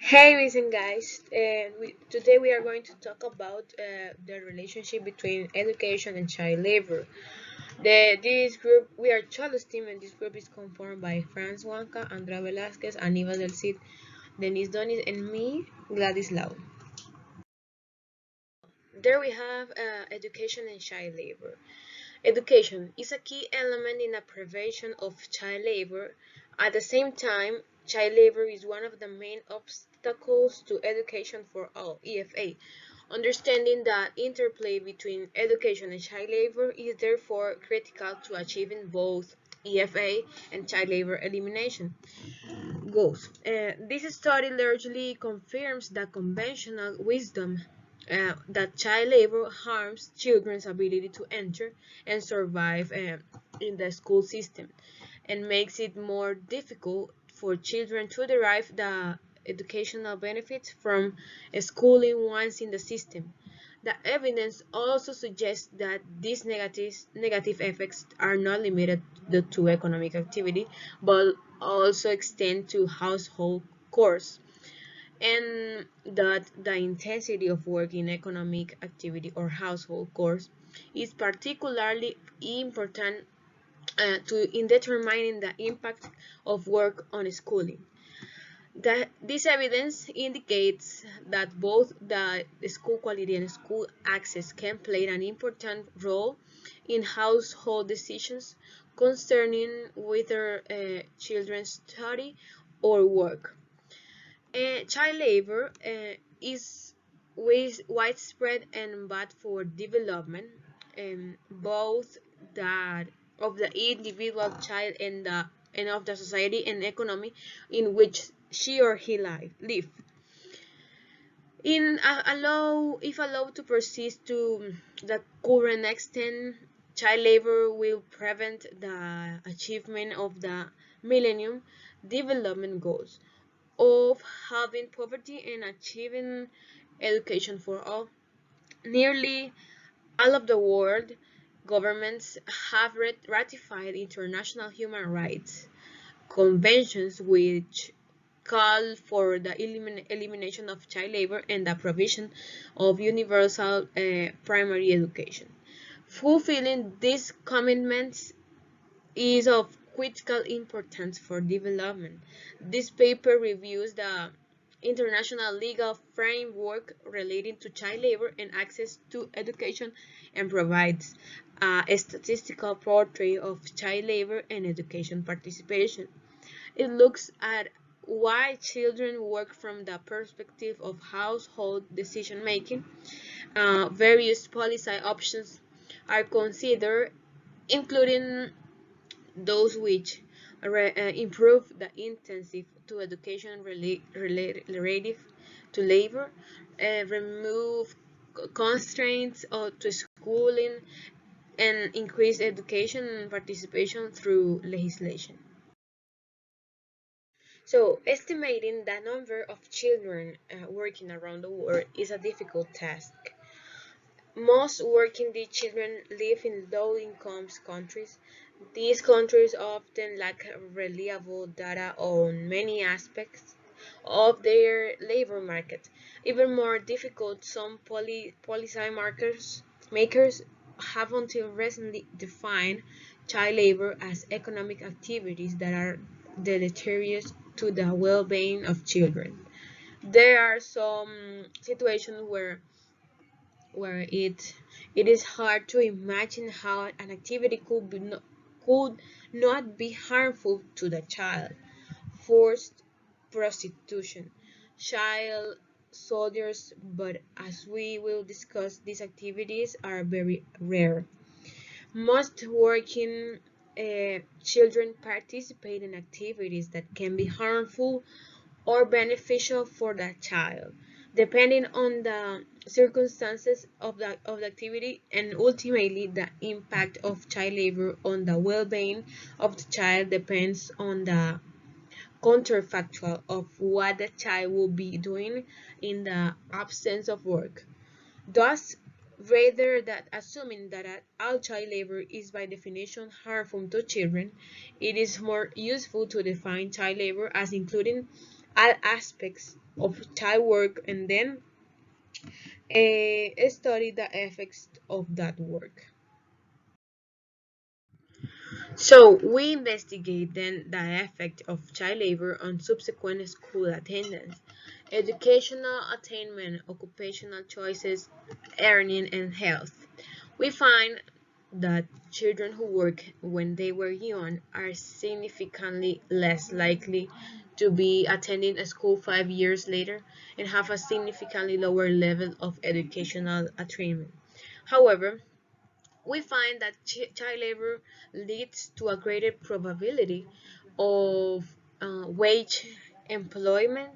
Hey, listen, guys. Today we are going to talk about the relationship between education and child labor. This group, we are Charles team, and this group is formed by Franz Wanka, Andrea Velasquez, Aníbal del Cid, Denise Donis, and me, Gladys Lau. There we have education and child labor. Education is a key element in the prevention of child labor. At the same time, child labor is one of the main obstacles to education for all, EFA. Understanding the interplay between education and child labor is therefore critical to achieving both EFA and child labor elimination goals. This study largely confirms the conventional wisdom that child labor harms children's ability to enter and survive in the school system and makes it more difficult for children to derive the educational benefits from schooling once in the system. The evidence also suggests that these negative effects are not limited to economic activity, but also extend to household chores, and that the intensity of work in economic activity or household chores is particularly important in determining the impact of work on schooling. This evidence indicates that both the school quality and school access can play an important role in household decisions concerning whether children study or work. Child labor is widespread and bad for development, both that of the individual child and of the society and economy in which she or he live. If allowed to persist to the current extent, child labor will prevent the achievement of the Millennium Development Goals of halving poverty and achieving education for all. Nearly all of the world governments have ratified international human rights conventions which call for the elimination of child labor and the provision of universal primary education. Fulfilling these commitments is of critical importance for development. This paper reviews the international legal framework relating to child labor and access to education and provides a statistical portrait of child labor and education participation. It looks at why children work from the perspective of household decision making. Various policy options are considered, including those which improve the intensive to education relative to labor, remove constraints to schooling, and increase education and participation through legislation. So, estimating the number of children working around the world is a difficult task. Most working-age children live in low-income countries. These countries often lack reliable data on many aspects of their labor market. Even more difficult, some policy makers have until recently defined child labor as economic activities that are deleterious to the well-being of children. There are some situations where it is hard to imagine how an activity could not be harmful to the child. Forced prostitution, child soldiers, but as we will discuss, these activities are very rare. Most working children participate in activities that can be harmful or beneficial for the child, depending on the circumstances of the activity, and ultimately the impact of child labor on the well-being of the child depends on the counterfactual of what the child will be doing in the absence of work. Thus, rather than assuming that all child labor is by definition harmful to children, it is more useful to define child labor as including all aspects of child work, and then study the effects of that work. So we investigate then the effect of child labor on subsequent school attendance, educational attainment, occupational choices, earning, and health. We find that children who work when they were young are significantly less likely to be attending a school 5 years later and have a significantly lower level of educational attainment. However, we find that child labor leads to a greater probability of wage employment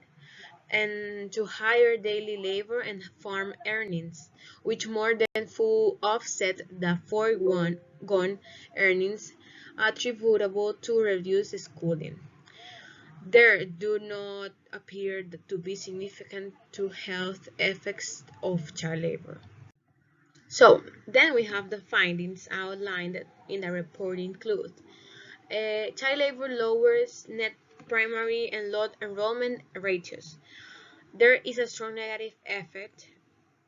and to higher daily labor and farm earnings, which more than full offset the foregone earnings attributable to reduced schooling. There do not appear to be significant to health effects of child labor. So then we have the findings outlined in the report include child labor lowers net primary and lot enrollment ratios. There is a strong negative effect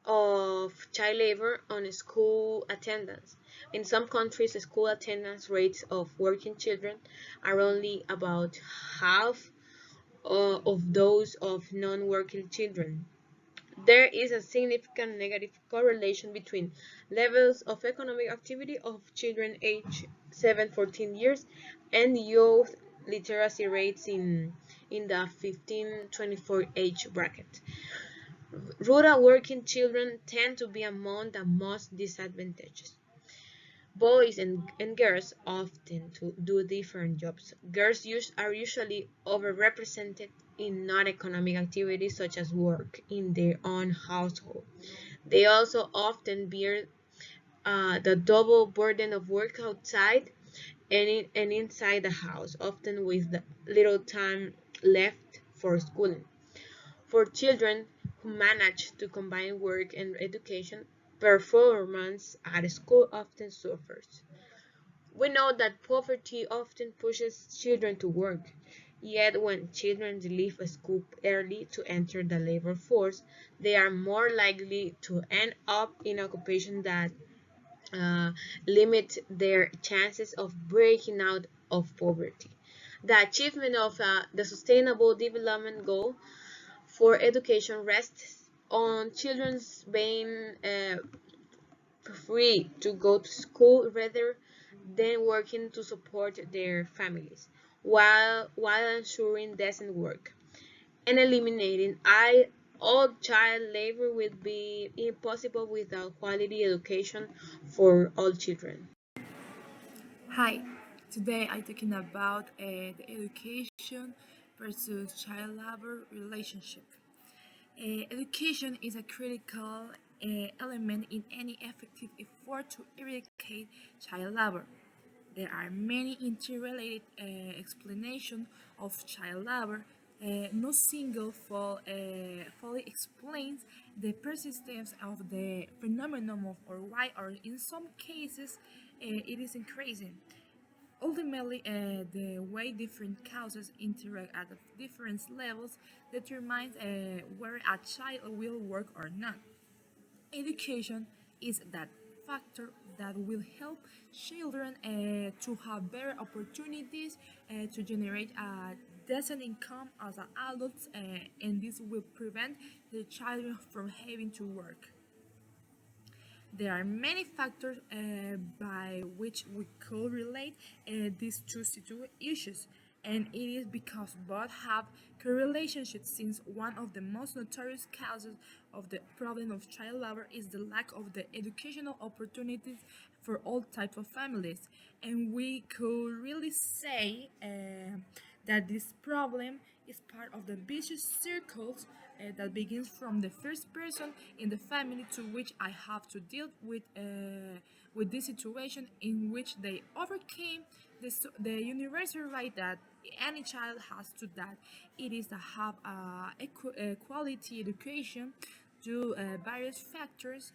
of child labor on school attendance. In some countries, school attendance rates of working children are only about half of those of non-working children. There is a significant negative correlation between levels of economic activity of children aged 7-14 years and youth literacy rates in the 15-24 age bracket. Rural working children tend to be among the most disadvantaged. Boys and girls often do different jobs. Girls are usually overrepresented in non-economic activities such as work in their own household. They also often bear the double burden of work outside and inside the house, often with little time left for schooling. For children who manage to combine work and education, performance at school often suffers. We know that poverty often pushes children to work, yet when children leave school early to enter the labor force, they are more likely to end up in occupations that uh, limit their chances of breaking out of poverty. The achievement of the Sustainable Development Goal for education rests on children's being free to go to school rather than working to support their families, while ensuring decent work and eliminating all child labor will be impossible without quality education for all children. Hi, today I'm talking about the education versus child labor relationship. Education is a critical element in any effective effort to eradicate child labor. There are many interrelated explanations of child labor. No single fully explains the persistence of the phenomenon of or why, or in some cases, it is increasing. Ultimately, the way different causes interact at different levels determines whether a child will work or not. Education is that factor that will help children to have better opportunities to generate a decent income as adults, and this will prevent the children from having to work. There are many factors by which we could relate these two issues, and it is because both have correlationships. Since one of the most notorious causes of the problem of child labor is the lack of the educational opportunities for all types of families, and we could really say that this problem is part of the vicious circles that begins from the first person in the family to which I have to deal with this situation in which they overcame the universal right that any child has to that. It is to have a quality education due various factors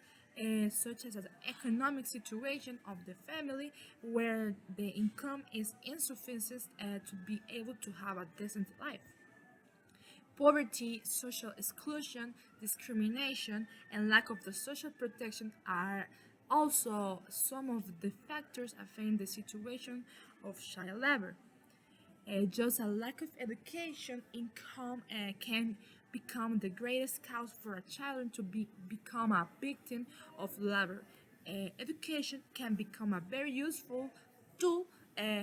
such as the economic situation of the family, where the income is insufficient to be able to have a decent life. Poverty, social exclusion, discrimination, and lack of the social protection are also some of the factors affecting the situation of child labor. Just a lack of education, income can become the greatest cause for a child to become a victim of labor. Education can become a very useful tool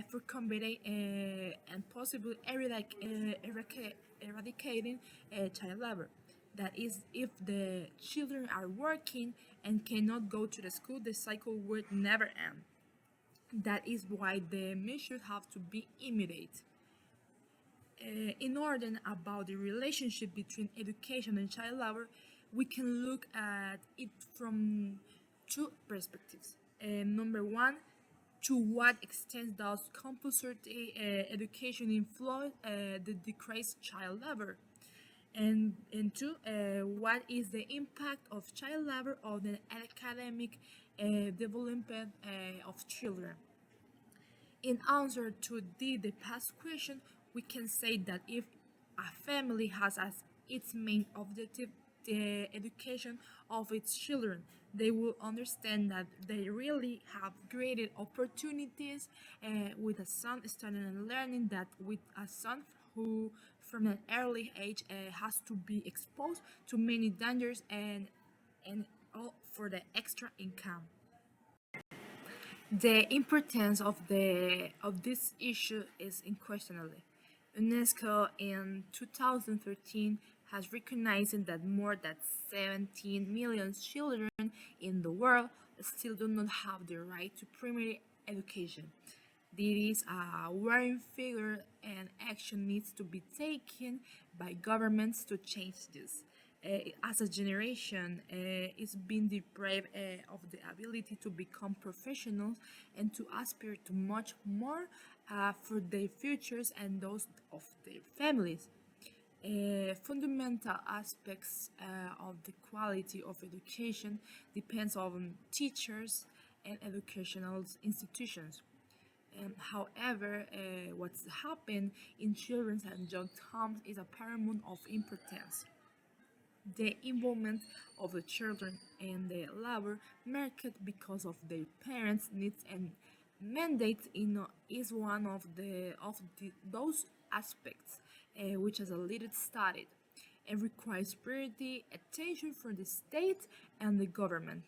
for combating and possibly eradicating child labor. That is, if the children are working and cannot go to the school, the cycle would never end. That is why the measures have to be immediate. In order about the relationship between education and child labor, we can look at it from two perspectives. Number one, to what extent does compulsory education influence the decreased child labor? And two, what is the impact of child labor on the academic development of children? In answer to the past question, we can say that if a family has as its main objective the education of its children, they will understand that they really have greater opportunities with a son studying and learning that with a son who from an early age has to be exposed to many dangers and all for the extra income. The importance of this issue is unquestionable. UNESCO in 2013 has recognized that more than 17 million children in the world still do not have the right to primary education. This is a worrying figure, and action needs to be taken by governments to change this. As a generation, is being deprived of the ability to become professionals and to aspire to much more for their futures and those of their families. Fundamental aspects of the quality of education depends on teachers and educational institutions. However, what's happened in children's and young homes is a paramount of importance. The involvement of the children in the labor market because of their parents' needs and mandates is one those aspects which is a little studied and requires priority attention from the state and the government.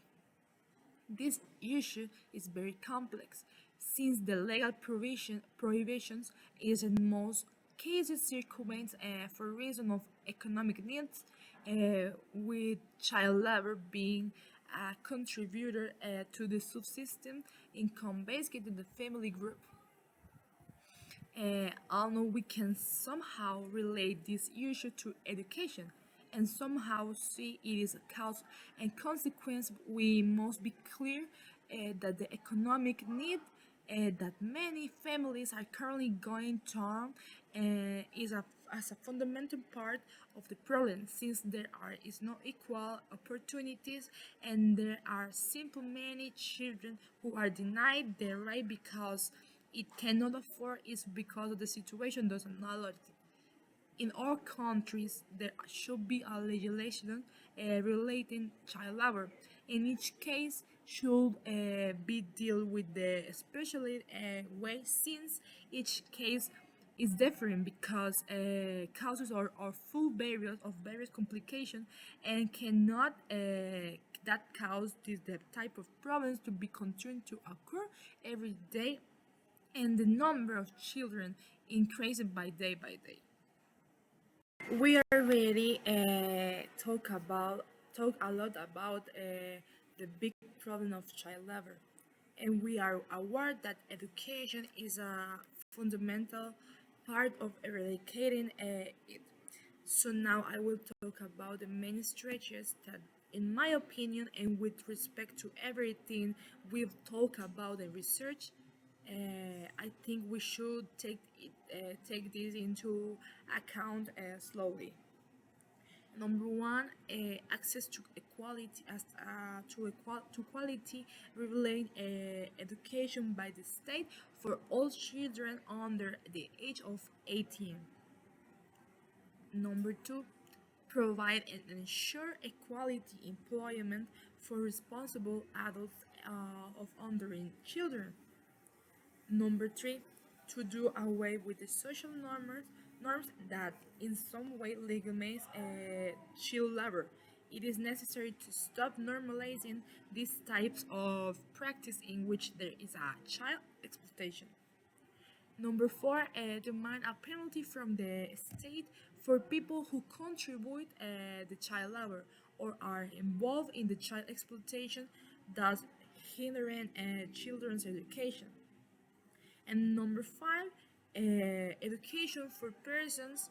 This issue is very complex since the legal prohibitions is in most cases circumvent for reason of economic needs, with child labor being a contributor to the subsistence income based in the family group. Although we can somehow relate this issue to education and somehow see it is a cause and consequence, we must be clear that the economic need that many families are currently going through is as a fundamental part of the problem since there is no equal opportunities and there are simply many children who are denied their right because it cannot afford is because the situation doesn't allow it. In all countries, there should be a legislation relating child labor. In each case, should be dealt with the special way since each case is different because causes are full various of various complications and cannot that cause this the type of problems to be continued to occur every day and the number of children increasing by day. We already talk a lot about the big problem of child labor, and we are aware that education is a fundamental part of eradicating it. So now I will talk about the main stretches that, in my opinion, and with respect to everything we've talked about the research, I think we should take this into account slowly. Number one, access to equality to quality revealing education by the state for all children under the age of 18. Number two, provide and ensure equality employment for responsible adults of underage children. Number three, to do away with the social norms that in some way legitimize child labor. It is necessary to stop normalizing these types of practice in which there is a child exploitation. Number four, demand a penalty from the state for people who contribute the child labor or are involved in the child exploitation, thus hindering children's education. And number five, education for persons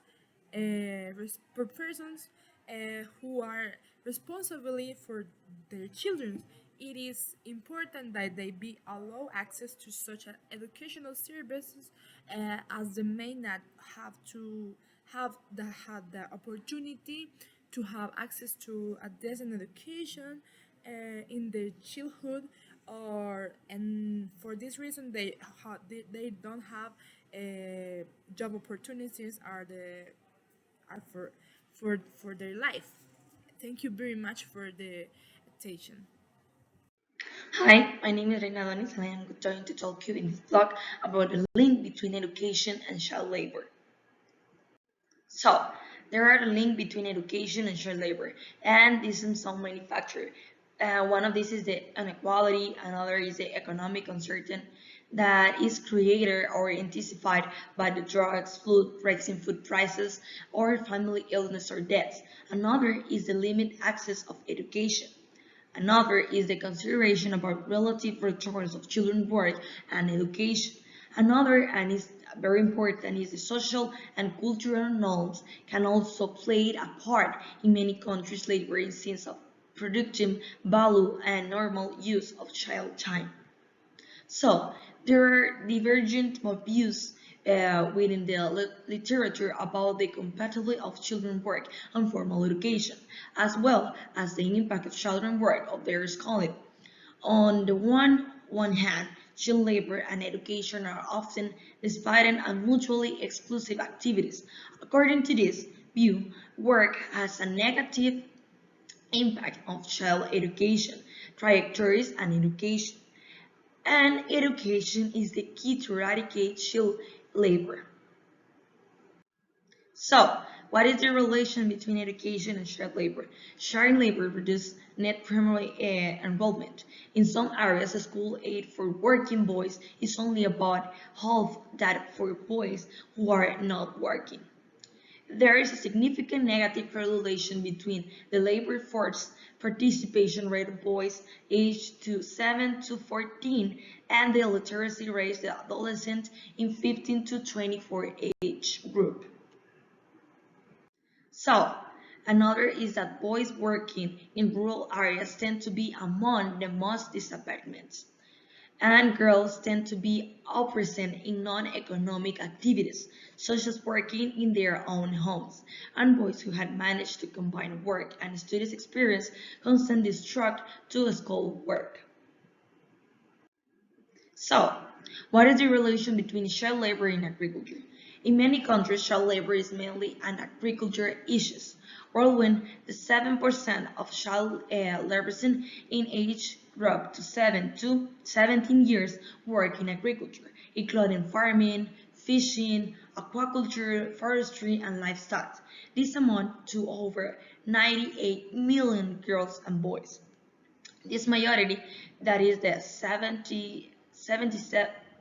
who are responsible for their children. It is important that they be allowed access to such educational services as the men that have to have the opportunity to have access to a decent education in their childhood, or and for this reason they don't have job opportunities are for their life. Thank you very much for the attention. Hi, my name is Reina Adonis and I am going to talk to you in this blog about the link between education and child labor. So, there are the link between education and child labor, and this is so many factors. One of these is the inequality, another is the economic uncertainty that is created or intensified by the drugs, food, rising food prices, or family illness or deaths. Another is the limited access of education. Another is the consideration about relative returns of children's work and education. Another, and is very important, is the social and cultural norms can also play a part in many countries' labor in sense of productive value and normal use of child time. So there are divergent views within the literature about the compatibility of children's work and formal education, as well as the impact of children's work of their schooling. On the one hand, child labor and education are often divided and mutually exclusive activities. According to this view, work has a negative impact on child education, trajectories, and education. And education is the key to eradicate child labor. So, what is the relation between education and child labor? Child labor reduces net primary enrollment. In some areas, school aid for working boys is only about half that for boys who are not working. There is a significant negative correlation between the labor force participation rate of boys aged to 7 to 14 and the literacy rate of adolescents in 15 to 24 age group. So, another is that boys working in rural areas tend to be among the most disadvantaged, and girls tend to be present in non-economic activities, such as working in their own homes, and boys who had managed to combine work and studies experience constant distract to school work. So, what is the relation between child labor and agriculture? In many countries, child labor is mainly an agriculture issue. Worldwide, the 7% of child laborers in age group to 7 to 17 years work in agriculture, including farming, fishing, aquaculture, forestry, and livestock. This amount to over 98 million girls and boys. This majority, that is the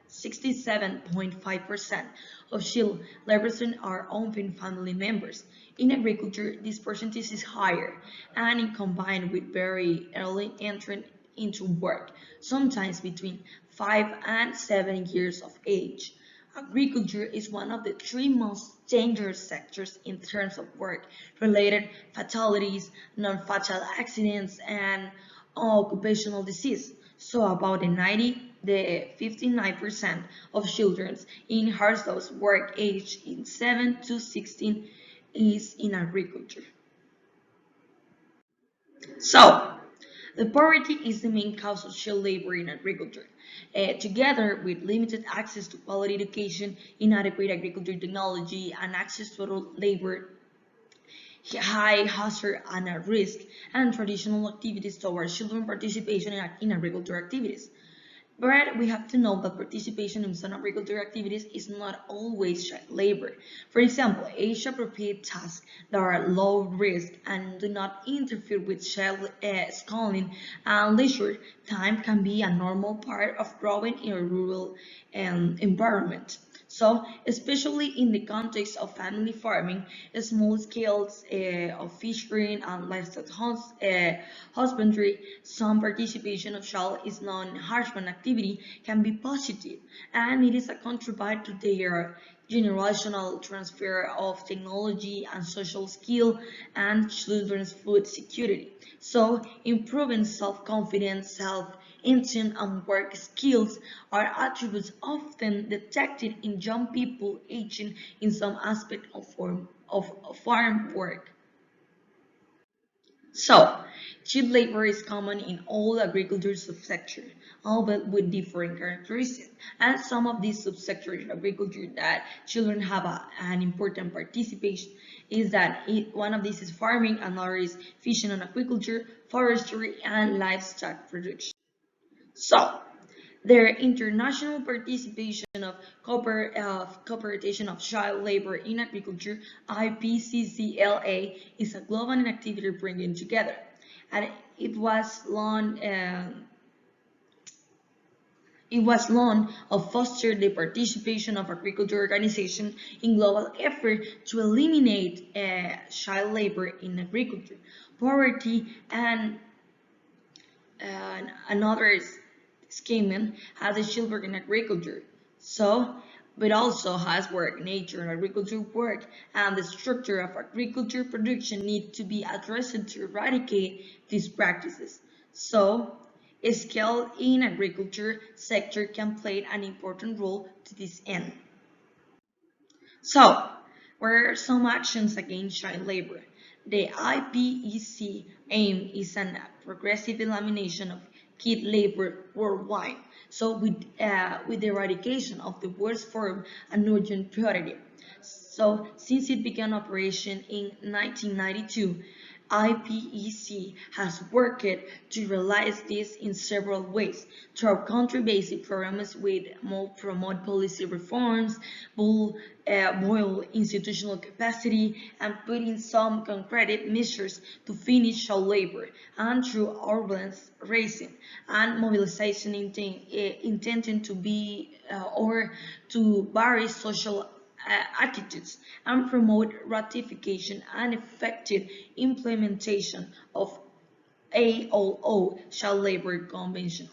67.5% of child laborers are open family members. In agriculture, this percentage is higher and in combined with very early entry into work, sometimes between 5 and 7 years of age. Agriculture is one of the three most dangerous sectors in terms of work-related fatalities, non-fatal accidents, and occupational disease. So about the 59% of children in households work age in 7 to 16 is in agriculture. So, the poverty is the main cause of child labor in agriculture. Together with limited access to quality education, inadequate agriculture technology, and access to labor high hazard and a risk, and traditional activities towards children participation in agricultural activities. But we have to know that participation in some agricultural activities is not always child labor. For example, age-appropriate tasks that are low risk and do not interfere with child schooling and leisure time can be a normal part of growing in a rural environment. So, especially in the context of family farming, small scales of fishing and livestock husbandry, some participation of child is non-harassment activity can be positive, and it is a contribute to their generational transfer of technology and social skill and children's food security. So, improving self-confidence, self-esteem, and work skills are attributes often detected in young people aging in some aspect of farm work. So, cheap labor is common in all agriculture subsectors, albeit with different characteristics. And some of these subsectors of agriculture that children have an important participation is that one of these is farming, another is fishing and aquaculture, forestry, and livestock production. So, their international participation of cooperation of child labor in agriculture (IPCCLA) is a global activity bringing together, and it was long. It was long of foster the participation of agriculture organizations in global effort to eliminate child labor in agriculture, poverty, and another scheme has a children in agriculture. So, but also has work, nature, and agriculture work, and the structure of agriculture production need to be addressed to eradicate these practices. So, a scale in agriculture sector can play an important role to this end. So, what are some actions against child labor? The IPEC aim is a progressive elimination of kid labor worldwide. So, with the eradication of the worst form, an urgent priority. So, since it began operation in 1992, IPEC has worked to realize this in several ways through country-based programs with more promote policy reforms, build institutional capacity, and put in some concrete measures to finish child labor, and through urban raising and mobilization intending to be or to vary social attitudes and promote ratification and effective implementation of AOO Child Labor Convention.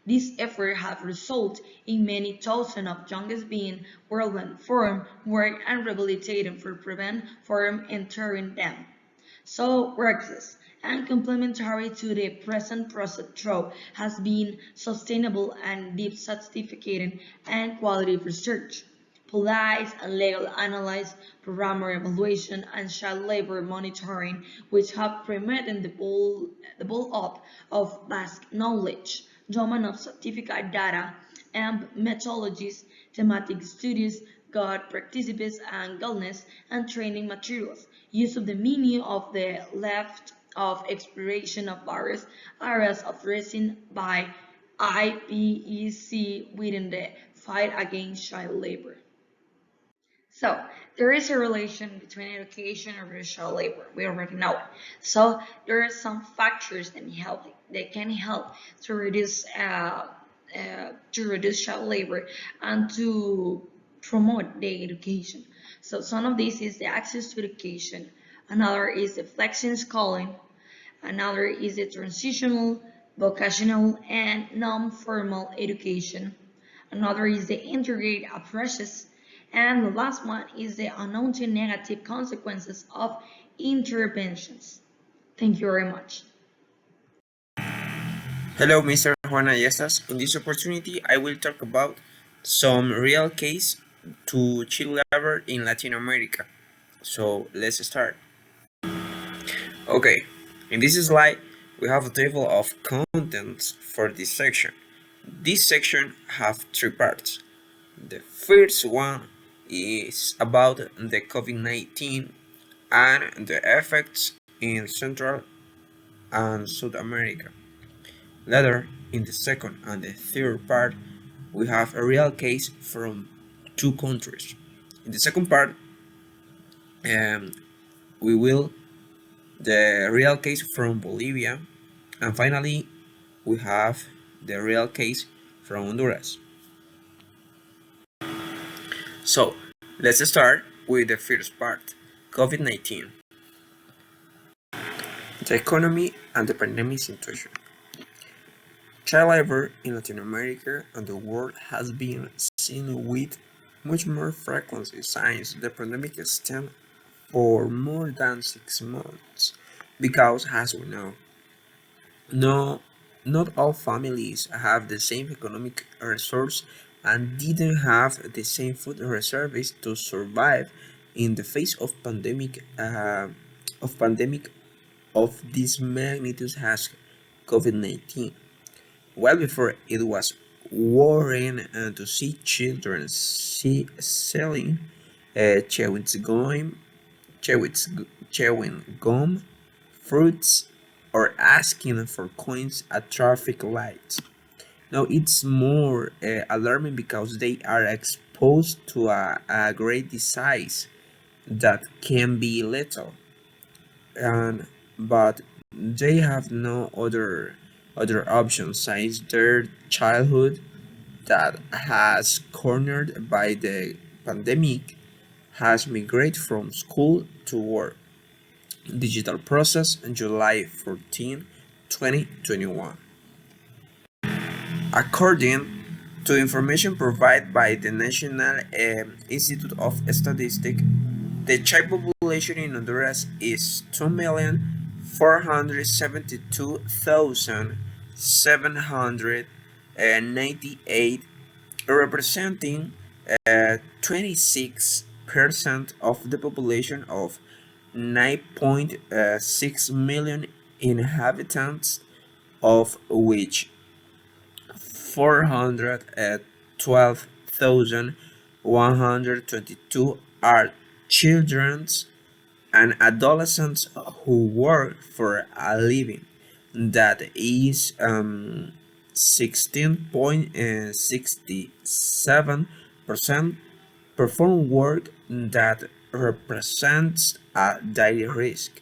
These efforts have resulted in many thousands of youngest being worldwide farm work and rehabilitated for prevent farm entering them. So works and complementary to the present process through has been sustainable and deep certificated and quality research. Police and legal analysis, programmer evaluation, and child labor monitoring, which have permitted the build-up of vast knowledge, domain of scientific data, and methodologies, thematic studies, good practices, and guidance and training materials. Use of the menu of the left of exploration of various areas of resin by IPEC within the fight against child labor. So there is a relation between education and child labor. We already know it. So there are some factors that can help to reduce child labor and to promote the education. So some of these is the access to education. Another is the flexing schooling. Another is the transitional, vocational, and non-formal education. Another is the integrated approaches. And the last one is the unwanted negative consequences of interventions. Thank you very much. Hello, Mr. Juana Yesas. In this opportunity, I will talk about some real case to child labor in Latin America. So let's start. Okay, in this slide, we have a table of contents for this section. This section have three parts. The first one is about the COVID-19 and the effects in Central and South America. Later, in the second and the third part, we have a real case from two countries. In the second part, um, we will the real case from Bolivia, and finally, we have the real case from Honduras. So, let's start with the first part, COVID-19, the economy and the pandemic situation. Child labor in Latin America and the world has been seen with much more frequency since the pandemic extended for more than 6 months. Because, as we know, no, not all families have the same economic resource and didn't have the same food reserves to survive in the face of pandemic of this magnitude as COVID-19. Well before it was worrying to see children selling chewing gum, chewing gum, fruits, or asking for coins at traffic lights. Now it's more alarming because they are exposed to a great disease that can be lethal, and but they have no other options since their childhood that has cornered by the pandemic has migrated from school to work. Digital process on July 14, 2021. According to information provided by the National Institute of Statistics, the child population in Honduras is 2,472,798, representing 26% of the population of 9.6 million inhabitants, of which 412,122 are children and adolescents who work for a living. That is 16.67% perform work that represents a daily risk.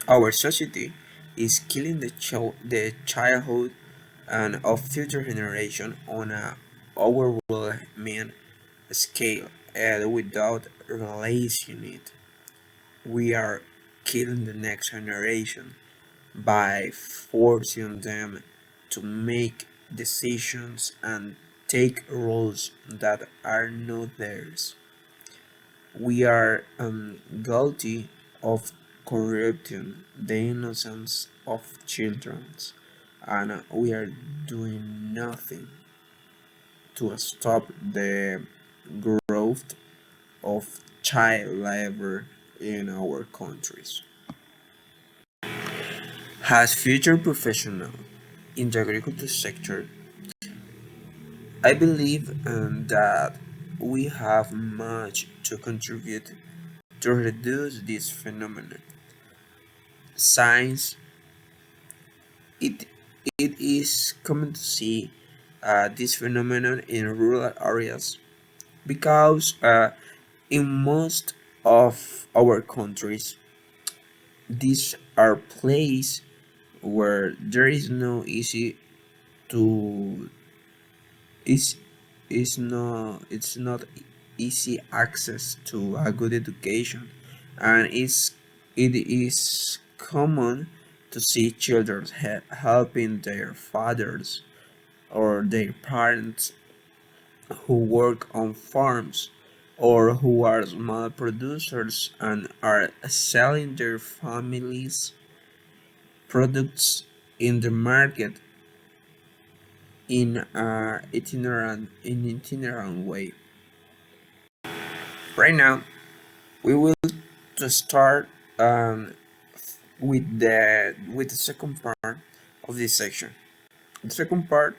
Our society is killing the childhood and of future generation on a overwhelming scale, and without realizing it, we are killing the next generation by forcing them to make decisions and take roles that are not theirs. We are guilty of corrupting the innocence of children, and we are doing nothing to stop the growth of child labor in our countries. As future professional in the agriculture sector, I believe that we have much to contribute to reduce this phenomenon. Science, it, it is common to see this phenomenon in rural areas because in most of our countries, these are places where there is no easy to is is no it's not easy access to a good education, and it is common to see children helping their fathers or their parents who work on farms or who are small producers and are selling their families products in the market in itinerant way. Right now, we will to start with the second part of this section. The second part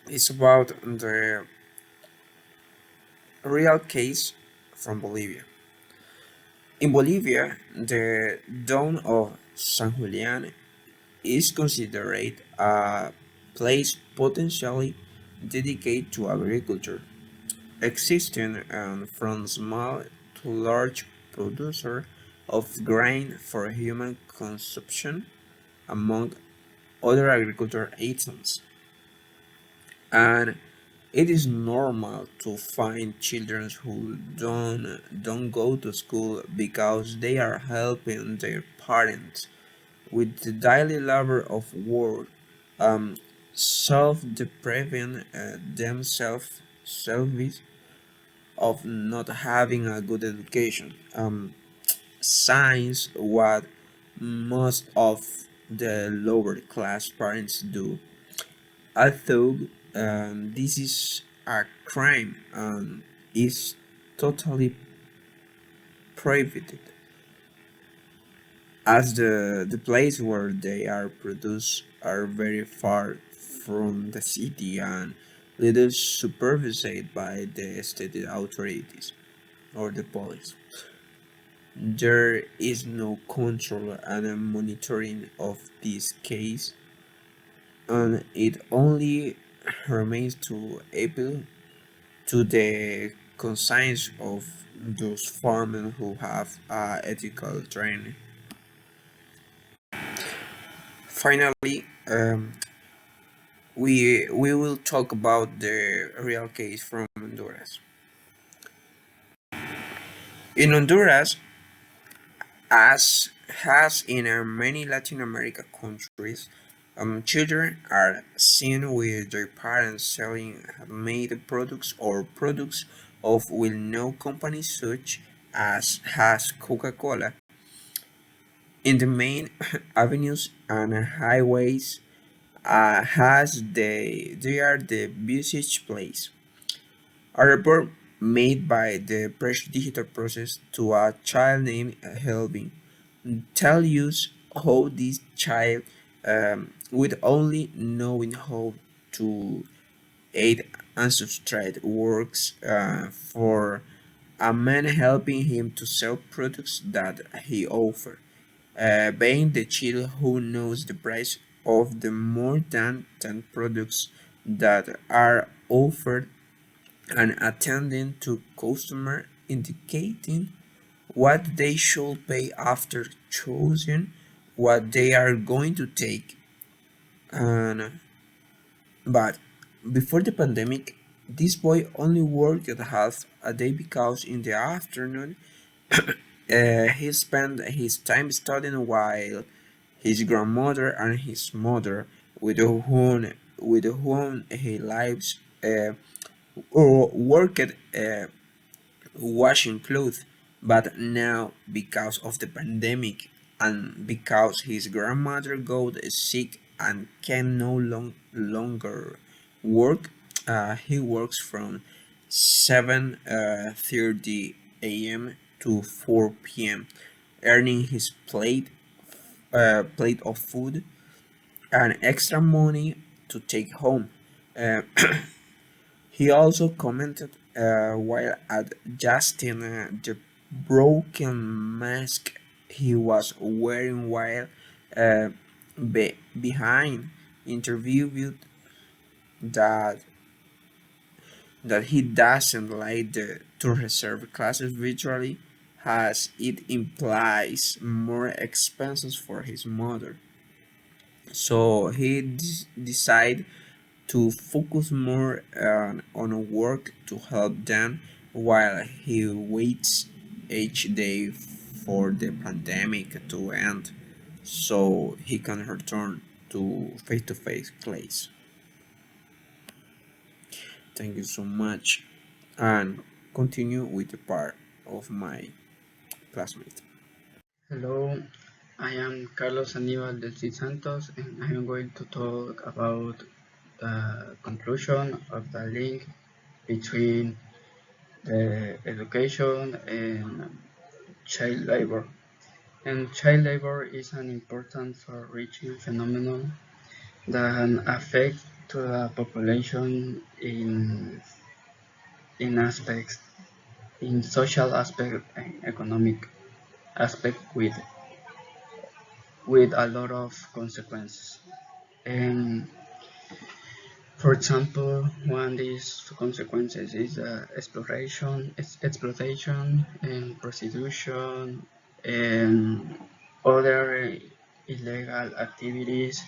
is about the real case from Bolivia. In Bolivia, the town of San Julian is considered a place potentially dedicated to agriculture, existing from small to large producer of grain for human consumption, among other agricultural items. And it is normal to find children who don't go to school because they are helping their parents with the daily labor of work, um, self-depriving themselves selfish of not having a good education. Science what most of the lower class parents do. Although this is a crime and is totally prohibited, as the place where they are produced are very far from the city and little supervised by the state authorities or the police. There is no control and monitoring of this case, and it only remains to appeal to the conscience of those farmers who have ethical training. Finally, we will talk about the real case from Honduras. In Honduras, as has in many Latin America countries, children are seen with their parents selling made products or products of well-known companies such as has Coca-Cola in the main avenues and highways. Has they are the usage place. A report made by the Press Digital Process to a child named Helvin tell you how this child, with only knowing how to aid and subtract, works for a man helping him to sell products that he offers, being the child who knows the price of the more than 10 products that are offered and attending to customer indicating what they should pay after choosing what they are going to take. And but before the pandemic, this boy only worked half a day because in the afternoon he spent his time studying while his grandmother and his mother, with whom he lives, or worked washing clothes. But now, because of the pandemic and because his grandmother got sick and can no longer work, he works from 7:30 a.m. to 4 p.m., earning his plate of food and extra money to take home. Uh, he also commented while adjusting the broken mask he was wearing while behind interviewed that he doesn't like to reserve classes virtually as it implies more expenses for his mother. So he decided to focus more on work to help them while he waits each day for the pandemic to end so he can return to face-to-face class. Thank you so much and continue with the part of my classmate. Hello, I am Carlos Aníbal del Cid Santos, and I am going to talk about the conclusion of the link between the education and child labor. And child labor is an important far-reaching phenomenon that affects to the population in aspects. in social aspect and economic aspect with a lot of consequences. And for example, one of these consequences is exploitation and prostitution and other illegal activities.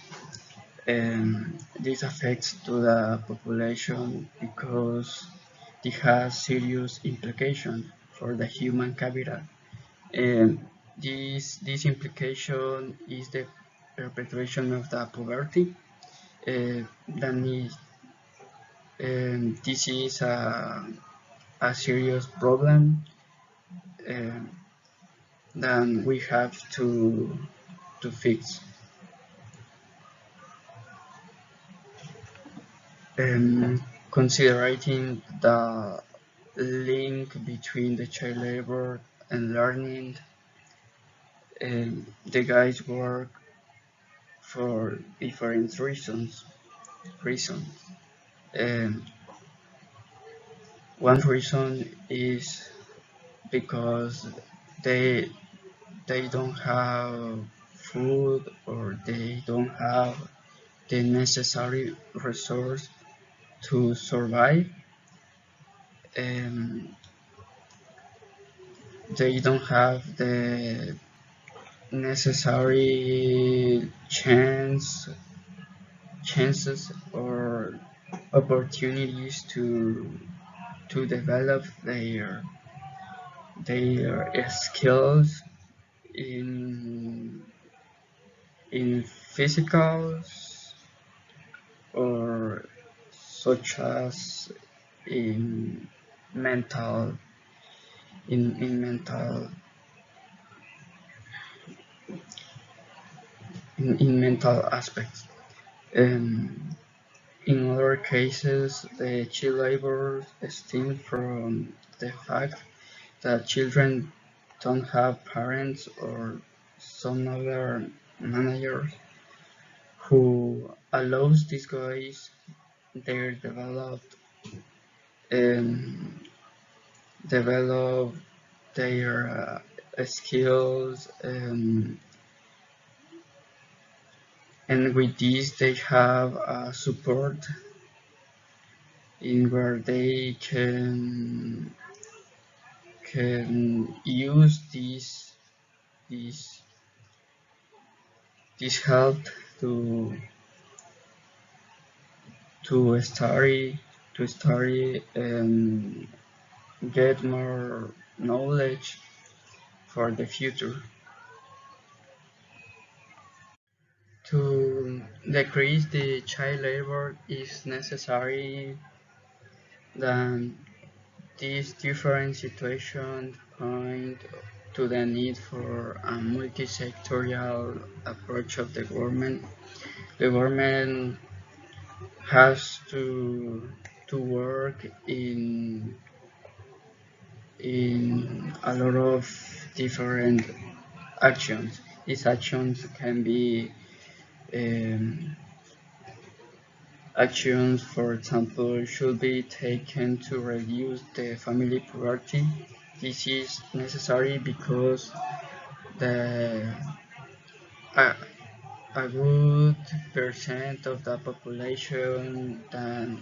And this affects to the population because it has serious implications for the human capital. And this implication is the perpetuation of the poverty. That means this is a serious problem that we have to fix. Considering the link between the child labor and learning, the guys work for different reasons. Um, One reason is because they they don't have food or they don't have the necessary resource to survive, and they don't have the necessary chances or opportunities to develop their skills in physicals or such as in mental in mental in mental aspects. Um, in other cases, the child labor stems from the fact that children don't have parents or some other managers who allows these guys their um, develop their skills, and with this they have support in where they can use this this help to to study and get more knowledge for the future. To decrease the child labor is necessary that these different situations point to the need for a multi-sectorial approach of the government. The government has to work in a lot of different actions. These actions can be um, actions, for example, should be taken to reduce the family poverty. This is necessary because the a, a good percent of the population than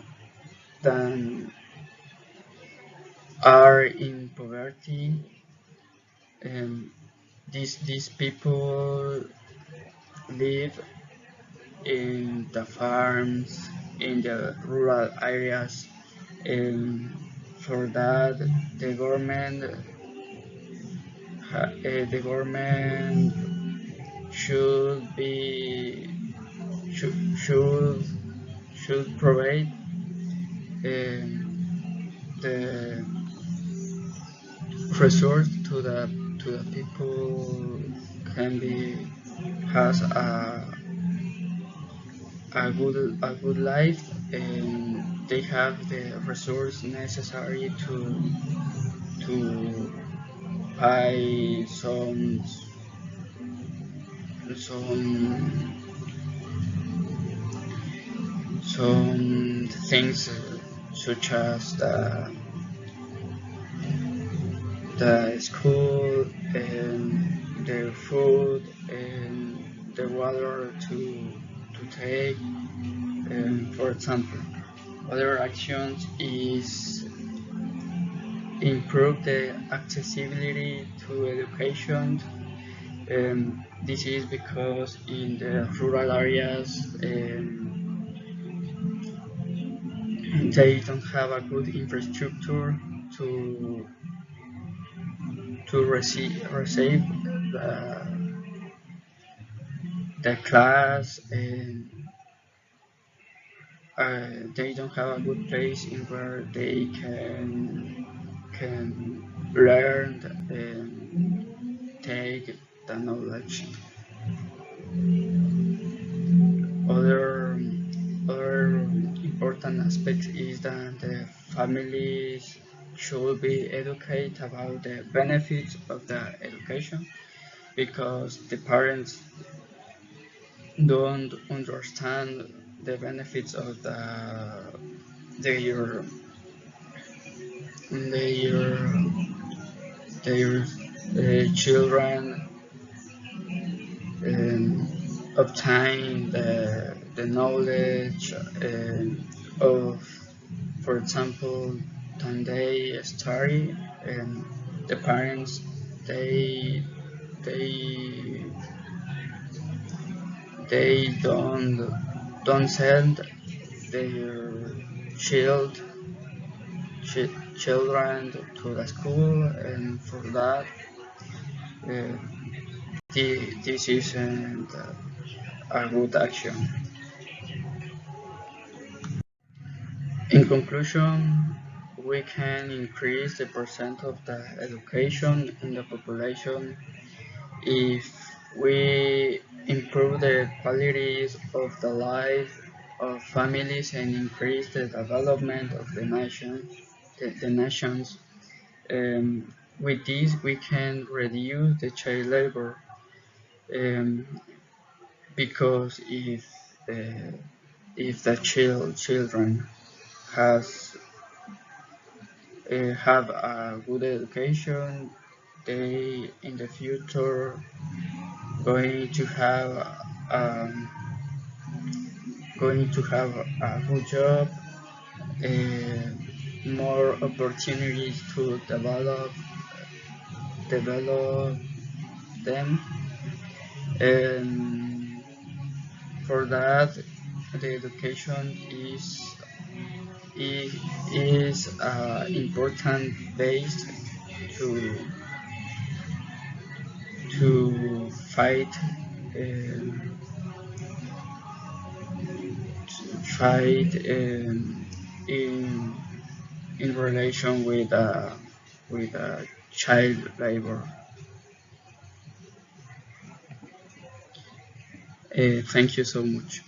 are in poverty, and these people live in the farms in the rural areas, and for that the government should be should should provide the resource to the people can be has a good life, and they have the resource necessary to buy some some things such as the school and the food and the water to take. For example, other actions is improve the accessibility to education. This is because in the rural areas they don't have a good infrastructure to receive the class, and they don't have a good place in where they can learn and take the knowledge. Other other important aspect is that the families should be educated about the benefits of the education, because the parents don't understand the benefits of their their their children obtain the knowledge of, for example, when they study, and the parents they they they don't send their child children to the school, and for that uh, this isn't a good action. In conclusion, we can increase the percent of the education in the population if we improve the qualities of the life of families and increase the development of the nations. With this, we can reduce the child labor, um, because if the children has have a good education, they in the future going to have um, going to have a good job, more opportunities to develop them, and for that the education is, is important base to fight in relation with child labor. Thank you so much.